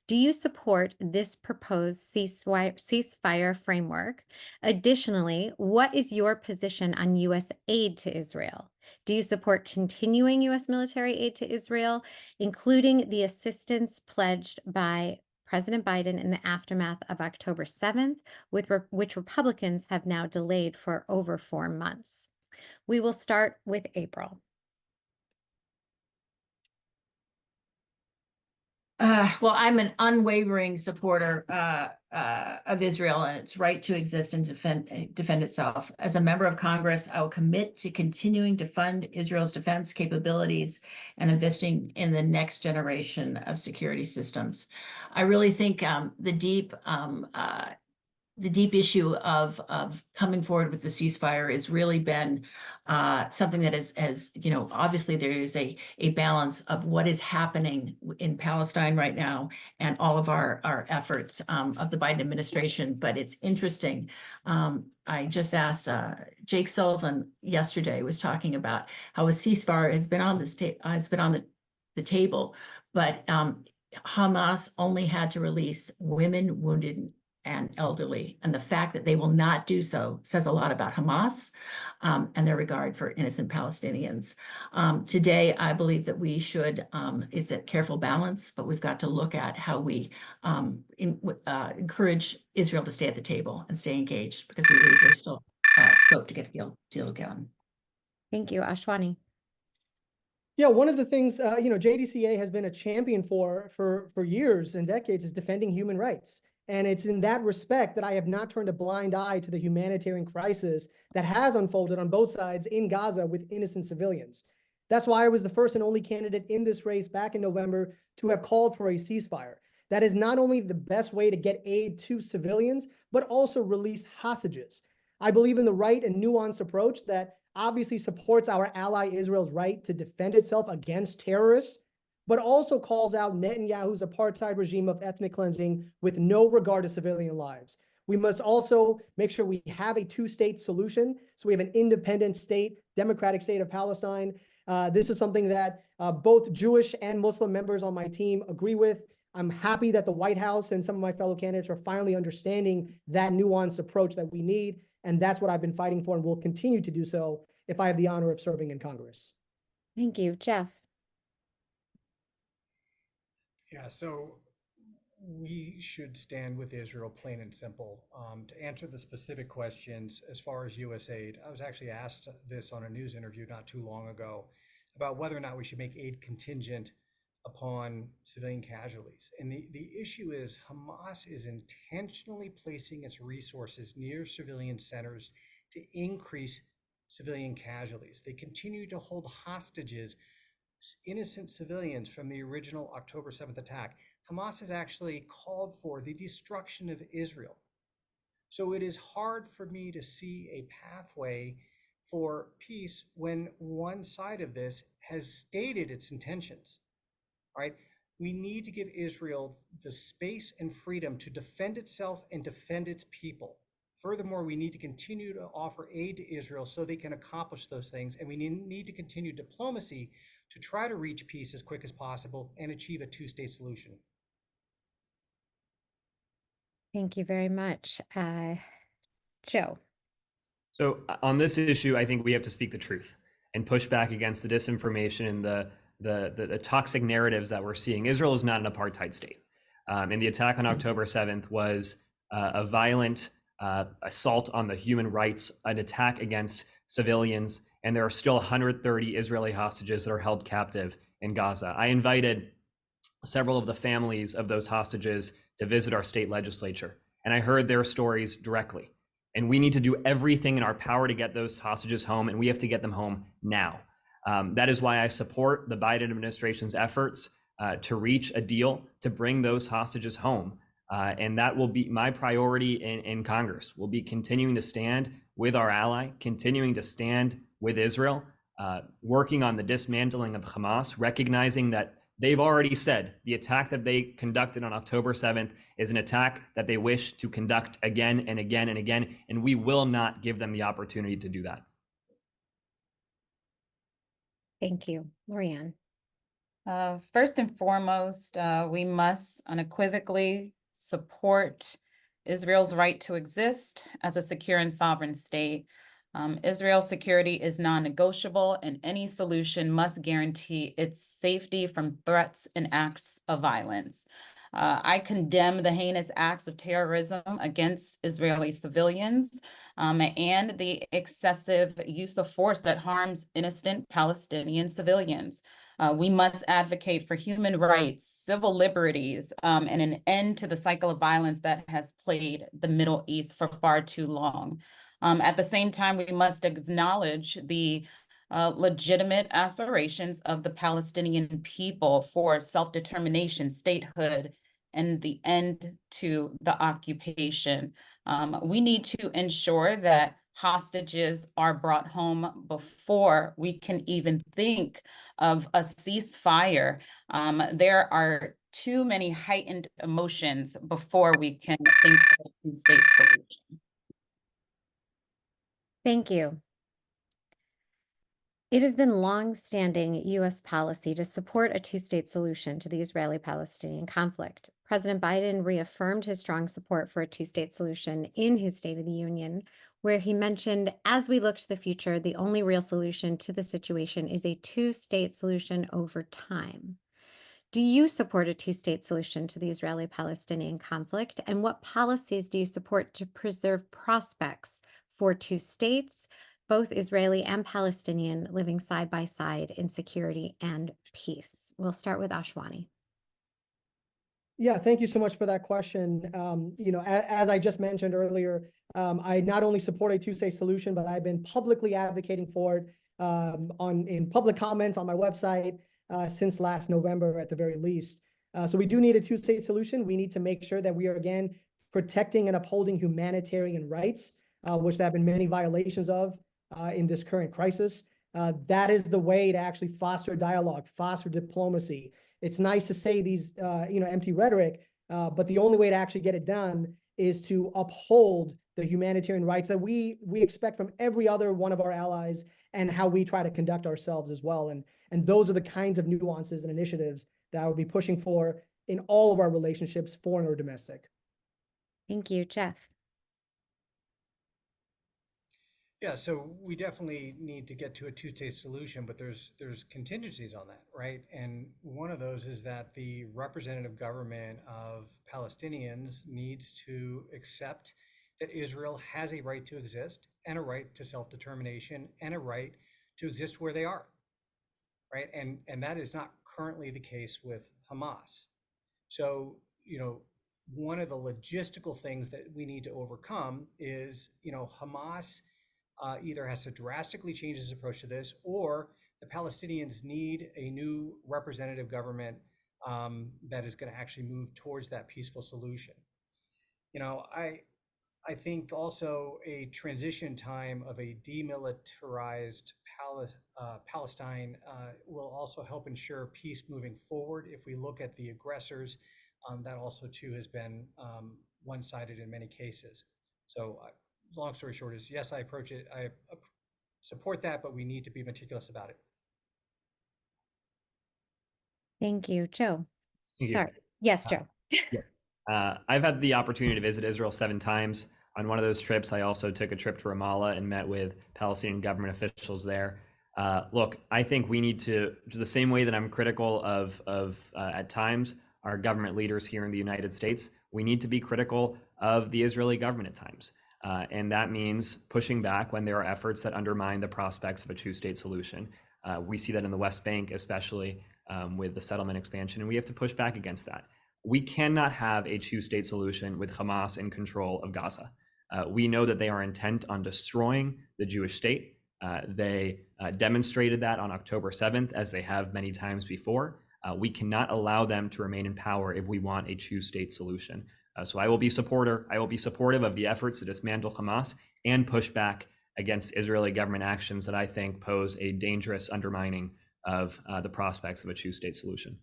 Do you support this proposed ceasefire framework? Additionally, what is your position on U.S. aid to Israel? Do you support continuing U.S. military aid to Israel, including the assistance pledged by President Biden in the aftermath of October 7th, which Republicans have now delayed for over 4 months? We will start with April. Well, I'm an unwavering supporter of Israel and its right to exist and defend itself. As a member of Congress, I will commit to continuing to fund Israel's defense capabilities and investing in the next generation of security systems. I really think the deep issue of coming forward with the ceasefire has really been something that has, obviously there is a balance of what is happening in Palestine right now and all of our efforts of the Biden administration. But it's interesting. I just asked Jake Sullivan yesterday was talking about how a ceasefire has been on the table, but Hamas only had to release women, wounded, and elderly. And the fact that they will not do so says a lot about Hamas and their regard for innocent Palestinians. Today, I believe that we should, it's a careful balance, but we've got to look at how we encourage Israel to stay at the table and stay engaged, because we believe there's still scope to get a deal done. Thank you, Ashwani. Yeah, one of the things, JDCA has been a champion for years and decades is defending human rights. And it's in that respect that I have not turned a blind eye to the humanitarian crisis that has unfolded on both sides in Gaza with innocent civilians. That's why I was the first and only candidate in this race back in November to have called for a ceasefire. That is not only the best way to get aid to civilians, but also release hostages. I believe in the right and nuanced approach that obviously supports our ally Israel's right to defend itself against terrorists, but also calls out Netanyahu's apartheid regime of ethnic cleansing with no regard to civilian lives. We must also make sure we have a two-state solution. So we have an independent state, democratic state of Palestine. This is something that both Jewish and Muslim members on my team agree with. I'm happy that the White House and some of my fellow candidates are finally understanding that nuanced approach that we need. And that's what I've been fighting for and will continue to do so if I have the honor of serving in Congress. Thank you, Jeff. Yeah, so we should stand with Israel, plain and simple. To answer the specific questions as far as U.S. aid, I was actually asked this on a news interview not too long ago about whether or not we should make aid contingent upon civilian casualties. And the issue is Hamas is intentionally placing its resources near civilian centers to increase civilian casualties. They continue to hold hostages innocent civilians from the original October 7th attack. Hamas has actually called for the destruction of Israel. So it is hard for me to see a pathway for peace when one side of this has stated its intentions. All right, we need to give Israel the space and freedom to defend itself and defend its people. Furthermore, we need to continue to offer aid to Israel so they can accomplish those things. And we need to continue diplomacy to try to reach peace as quick as possible and achieve a two-state solution. Thank you very much. Joe. So on this issue, I think we have to speak the truth and push back against the disinformation and the toxic narratives that we're seeing. Israel is not an apartheid state. And the attack on October 7th was a violent assault on the human rights, an attack against civilians, and there are still 130 Israeli hostages that are held captive in Gaza. I invited several of the families of those hostages to visit our state legislature, and I heard their stories directly. And we need to do everything in our power to get those hostages home, and we have to get them home now. That is why I support the Biden administration's efforts to reach a deal to bring those hostages home. And that will be my priority in Congress. We'll be continuing to stand with our ally, continuing to stand with Israel, working on the dismantling of Hamas, recognizing that they've already said the attack that they conducted on October 7th is an attack that they wish to conduct again and again and again, and we will not give them the opportunity to do that. Thank you. Laurie-Anne. First and foremost, we must unequivocally support Israel's right to exist as a secure and sovereign state. Israel's security is non-negotiable, and any solution must guarantee its safety from threats and acts of violence. I condemn the heinous acts of terrorism against Israeli civilians and the excessive use of force that harms innocent Palestinian civilians. We must advocate for human rights, civil liberties, and an end to the cycle of violence that has plagued the Middle East for far too long. At the same time, we must acknowledge the legitimate aspirations of the Palestinian people for self-determination, statehood, and the end to the occupation. We need to ensure that hostages are brought home before we can even think of a ceasefire. There are too many heightened emotions before we can think of a two-state solution. Thank you. It has been long-standing U.S. policy to support a two-state solution to the Israeli-Palestinian conflict. President Biden reaffirmed his strong support for a two-state solution in his State of the Union, where he mentioned, as we look to the future, the only real solution to the situation is a two-state solution over time. Do you support a two-state solution to the Israeli-Palestinian conflict? And what policies do you support to preserve prospects for two states, both Israeli and Palestinian, living side by side in security and peace? We'll start with Ashwani. Yeah, thank you so much for that question. As I just mentioned earlier, I not only support a two-state solution, but I've been publicly advocating for it in public comments on my website since last November at the very least. So we do need a two-state solution. We need to make sure that we are, again, protecting and upholding humanitarian rights, which there have been many violations of in this current crisis. That is the way to actually foster dialogue, foster diplomacy. It's nice to say these, empty rhetoric, but the only way to actually get it done is to uphold the humanitarian rights that we expect from every other one of our allies, and how we try to conduct ourselves as well. And those are the kinds of nuances and initiatives that I would be pushing for in all of our relationships, foreign or domestic. Thank you, Jeff. Yeah, so we definitely need to get to a two-state solution, but there's contingencies on that, right? And one of those is that the representative government of Palestinians needs to accept that Israel has a right to exist and a right to self-determination and a right to exist where they are, right? And that is not currently the case with Hamas. So, one of the logistical things that we need to overcome is, Hamas either has to drastically change its approach to this, or the Palestinians need a new representative government that is going to actually move towards that peaceful solution. I think also a transition time of a demilitarized Palestine will also help ensure peace moving forward. If we look at the aggressors, that also too has been one-sided in many cases. So long story short is, yes, I support that, but we need to be meticulous about it. Thank you, Joe. Thank you. Sorry. Yes, Joe. I've had the opportunity to visit Israel 7 times. On one of those trips, I also took a trip to Ramallah and met with Palestinian government officials there. Look, I think we need to, the same way that I'm critical of at times our government leaders here in the United States, we need to be critical of the Israeli government at times. And that means pushing back when there are efforts that undermine the prospects of a two-state solution. We see that in the West Bank, especially with the settlement expansion, and we have to push back against that. We cannot have a two-state solution with Hamas in control of Gaza. We know that they are intent on destroying the Jewish state. They demonstrated that on October 7th, as they have many times before. We cannot allow them to remain in power if we want a two-state solution. So I will be supportive of the efforts to dismantle Hamas and push back against Israeli government actions that I think pose a dangerous undermining of the prospects of a two-state solution.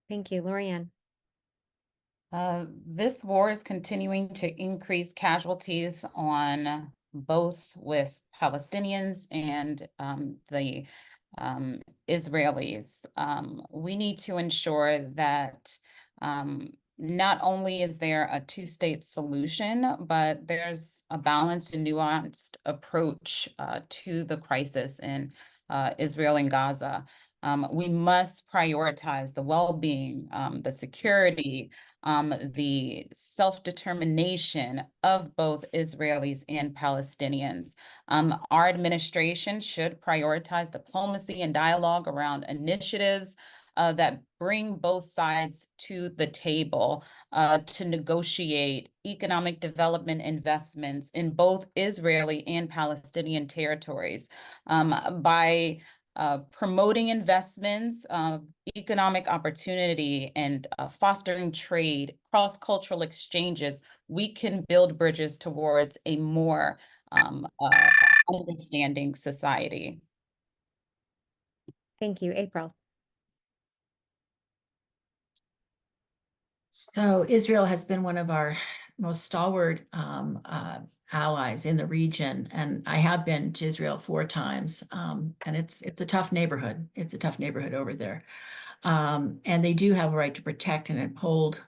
Thank you, Laurie-Anne. This war is continuing to increase casualties on both with Palestinians and the Israelis. We need to ensure that not only is there a two-state solution, but there's a balanced and nuanced approach to the crisis in Israel and Gaza. We must prioritize the well-being, the security, the self-determination of both Israelis and Palestinians. Our administration should prioritize diplomacy and dialogue around initiatives that bring both sides to the table to negotiate economic development investments in both Israeli and Palestinian territories. By promoting investments, economic opportunity, and fostering trade, cross-cultural exchanges, we can build bridges towards a more understanding society. Thank you, April. So Israel has been one of our most stalwart allies in the region, and I have been to Israel 4 times, and it's a tough neighborhood. It's a tough neighborhood over there, and they do have a right to protect and uphold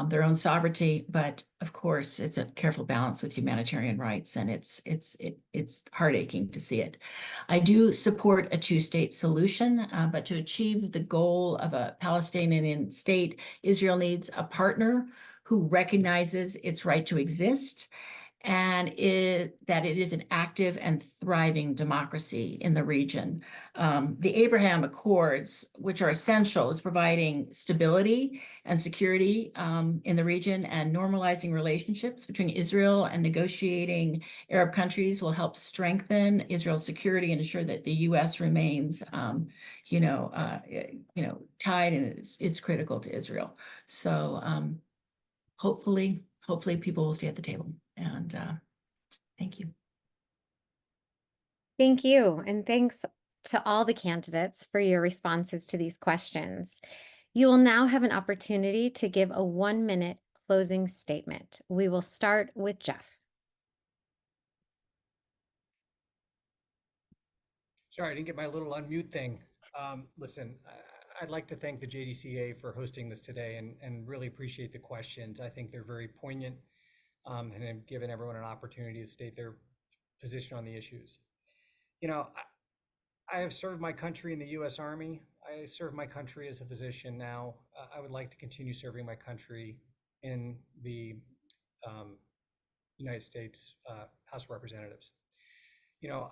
their own sovereignty. But of course, it's a careful balance with humanitarian rights, and it's heartaching to see it. I do support a two-state solution, but to achieve the goal of a Palestinian state, Israel needs a partner who recognizes its right to exist and that it is an active and thriving democracy in the region. The Abraham Accords, which are essential, is providing stability and security in the region, and normalizing relationships between Israel and negotiating Arab countries will help strengthen Israel's security and ensure that the U.S. remains, tied, and it's critical to Israel. So hopefully people will stay at the table. And thank you. Thank you. And thanks to all the candidates for your responses to these questions. You will now have an opportunity to give a 1-minute closing statement. We will start with Jeff. Sorry, I didn't get my little unmute thing. Listen, I'd like to thank the JDCA for hosting this today and really appreciate the questions. I think they're very poignant and have given everyone an opportunity to state their position on the issues. You know, I have served my country in the U.S. Army. I serve my country as a physician now. I would like to continue serving my country in the United States House of Representatives. You know,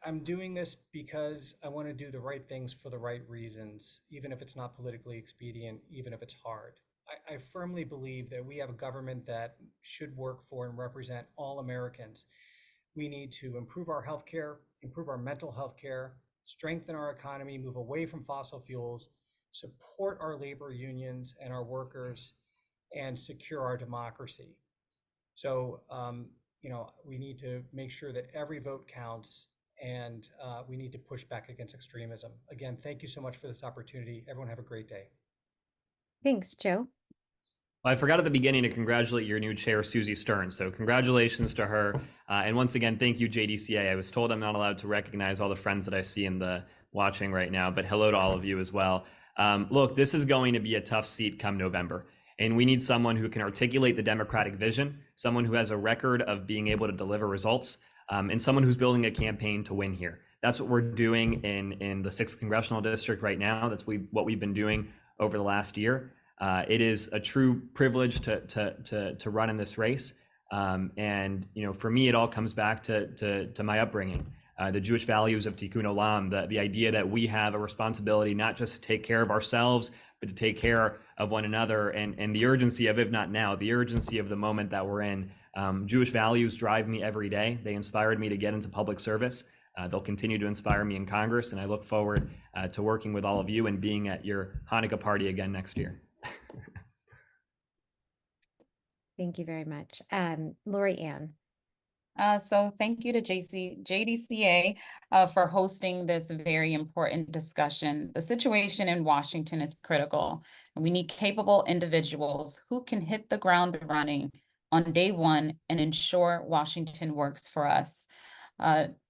I'm doing this because I want to do the right things for the right reasons, even if it's not politically expedient, even if it's hard. I firmly believe that we have a government that should work for and represent all Americans. We need to improve our healthcare, improve our mental health care, strengthen our economy, move away from fossil fuels, support our labor unions and our workers, and secure our democracy. So, we need to make sure that every vote counts, and we need to push back against extremism. Again, thank you so much for this opportunity. Everyone have a great day. Thanks, Joe. Well, I forgot at the beginning to congratulate your new chair, Susie Stern. So congratulations to her. And once again, thank you, JDCA. I was told I'm not allowed to recognize all the friends that I see in the watching right now, but hello to all of you as well. Look, this is going to be a tough seat come November. And we need someone who can articulate the Democratic vision, someone who has a record of being able to deliver results, and someone who's building a campaign to win here. That's what we're doing in the 6th Congressional District right now. That's what we've been doing over the last year. It is a true privilege to run in this race. And for me, it all comes back to my upbringing. The Jewish values of Tikkun Olam, the idea that we have a responsibility not just to take care of ourselves, but to take care of one another, and the urgency of, if not now, the urgency of the moment that we're in. Jewish values drive me every day. They inspired me to get into public service. They'll continue to inspire me in Congress, and I look forward to working with all of you and being at your Hanukkah party again next year. Thank you very much. Laurie-Anne. So thank you to JDCA for hosting this very important discussion. The situation in Washington is critical, and we need capable individuals who can hit the ground running on day one and ensure Washington works for us.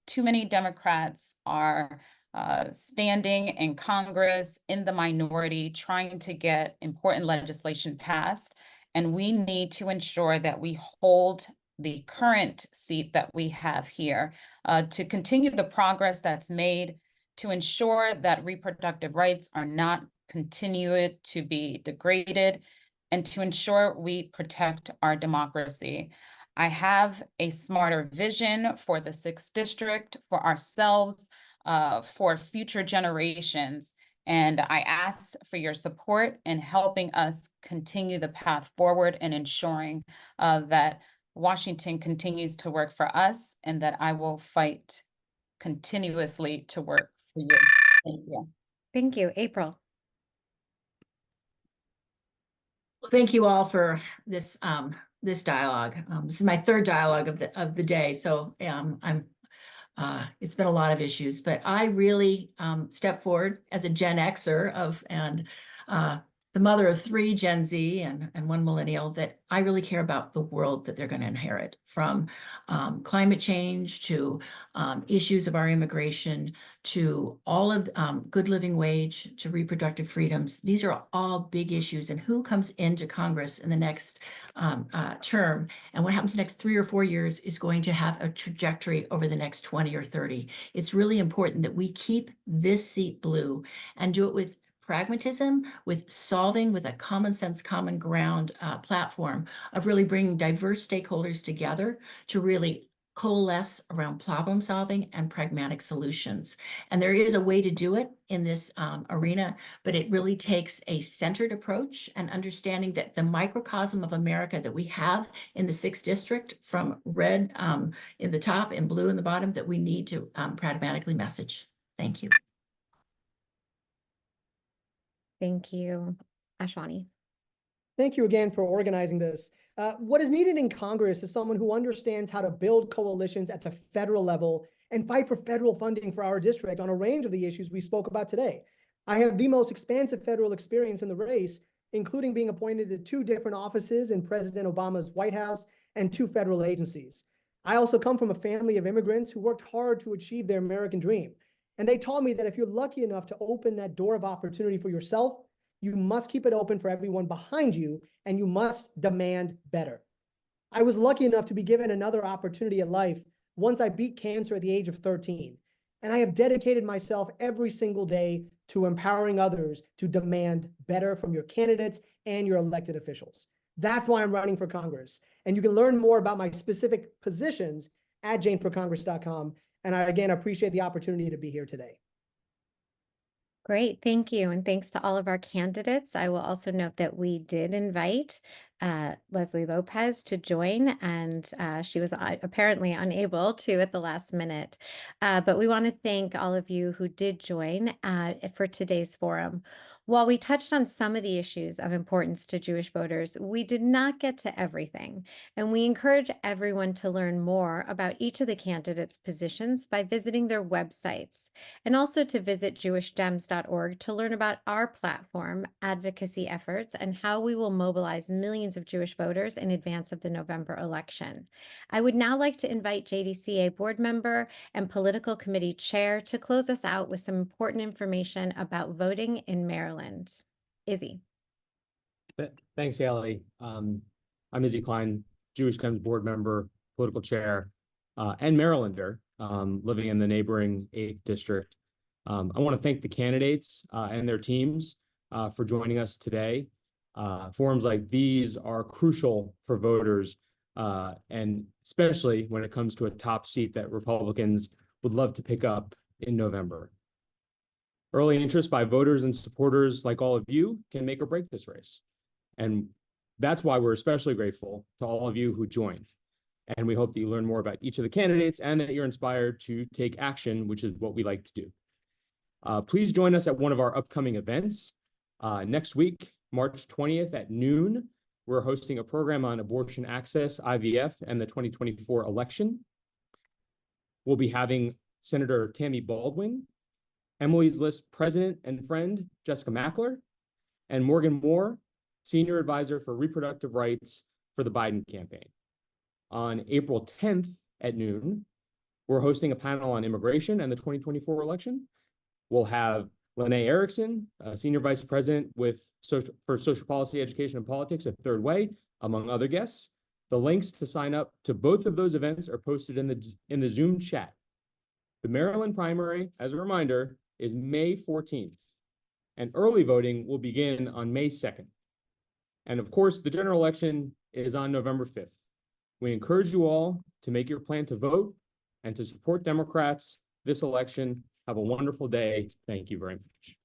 Too many Democrats are standing in Congress in the minority, trying to get important legislation passed, and we need to ensure that we hold the current seat that we have here to continue the progress that's made, to ensure that reproductive rights are not continued to be degraded, and to ensure we protect our democracy. I have a smarter vision for the 6th District, for ourselves, for future generations. And I ask for your support in helping us continue the path forward and ensuring that Washington continues to work for us, and that I will fight continuously to work for you. Thank you. Thank you. April. Well, thank you all for this this dialogue. This is my 3rd dialogue of the day, so it's been a lot of issues, but I really step forward as a Gen Xer and the mother of 3 Gen Z and 1 millennial, that I really care about the world that they're going to inherit, from climate change to issues of our immigration to all of good living wage to reproductive freedoms. These are all big issues, and who comes into Congress in the next term and what happens the next 3 or 4 years is going to have a trajectory over the next 20 or 30. It's really important that we keep this seat blue and do it with pragmatism with solving with a common sense, common ground platform of really bringing diverse stakeholders together to really coalesce around problem solving and pragmatic solutions. And there is a way to do it in this arena, but it really takes a centered approach and understanding that the microcosm of America that we have in the 6th district, from red in the top and blue in the bottom, that we need to pragmatically message. Thank you. Thank you, Ashwani. Thank you again for organizing this. What is needed in Congress is someone who understands how to build coalitions at the federal level and fight for federal funding for our district on a range of the issues we spoke about today. I have the most expansive federal experience in the race, including being appointed to 2 different offices in President Obama's White House and 2 federal agencies. I also come from a family of immigrants who worked hard to achieve their American dream. And they taught me that if you're lucky enough to open that door of opportunity for yourself, you must keep it open for everyone behind you, and you must demand better. I was lucky enough to be given another opportunity at life once I beat cancer at the age of 13. And I have dedicated myself every single day to empowering others to demand better from your candidates and your elected officials. That's why I'm running for Congress. And you can learn more about my specific positions at janeforcongress.com. And I, again, appreciate the opportunity to be here today. Great, thank you. And thanks to all of our candidates. I will also note that we did invite Leslie Lopez to join, and she was apparently unable to at the last minute. But we want to thank all of you who did join for today's forum. While we touched on some of the issues of importance to Jewish voters, we did not get to everything, and we encourage everyone to learn more about each of the candidates' positions by visiting their websites, and also to visit jewishdems.org to learn about our platform, advocacy efforts, and how we will mobilize millions of Jewish voters in advance of the November election. I would now like to invite JDCA board member and political committee chair to close us out with some important information about voting in Maryland. Izzy. Thanks, Halie. I'm Izzy Klein, Jewish Dems board member, political chair, and Marylander, living in the neighboring 8th district. I want to thank the candidates and their teams for joining us today. Forums like these are crucial for voters, and especially when it comes to a top seat that Republicans would love to pick up in November. Early interest by voters and supporters like all of you can make or break this race. And that's why we're especially grateful to all of you who joined. And we hope that you learn more about each of the candidates and that you're inspired to take action, which is what we like to do. Please join us at one of our upcoming events. Next week, March 20th at noon, we're hosting a program on abortion access, IVF, and the 2024 election. We'll be having Senator Tammy Baldwin, Emily's List president and friend, Jessica Mackler, and Morgan Moore, senior advisor for reproductive rights for the Biden campaign. On April 10th at noon, we're hosting a panel on immigration and the 2024 election. We'll have Lene Erickson, senior vice president for social policy, education, and politics at Third Way, among other guests. The links to sign up to both of those events are posted in the Zoom chat. The Maryland primary, as a reminder, is May 14th, and early voting will begin on May 2nd. And of course, the general election is on November 5th. We encourage you all to make your plan to vote and to support Democrats this election. Have a wonderful day. Thank you very much.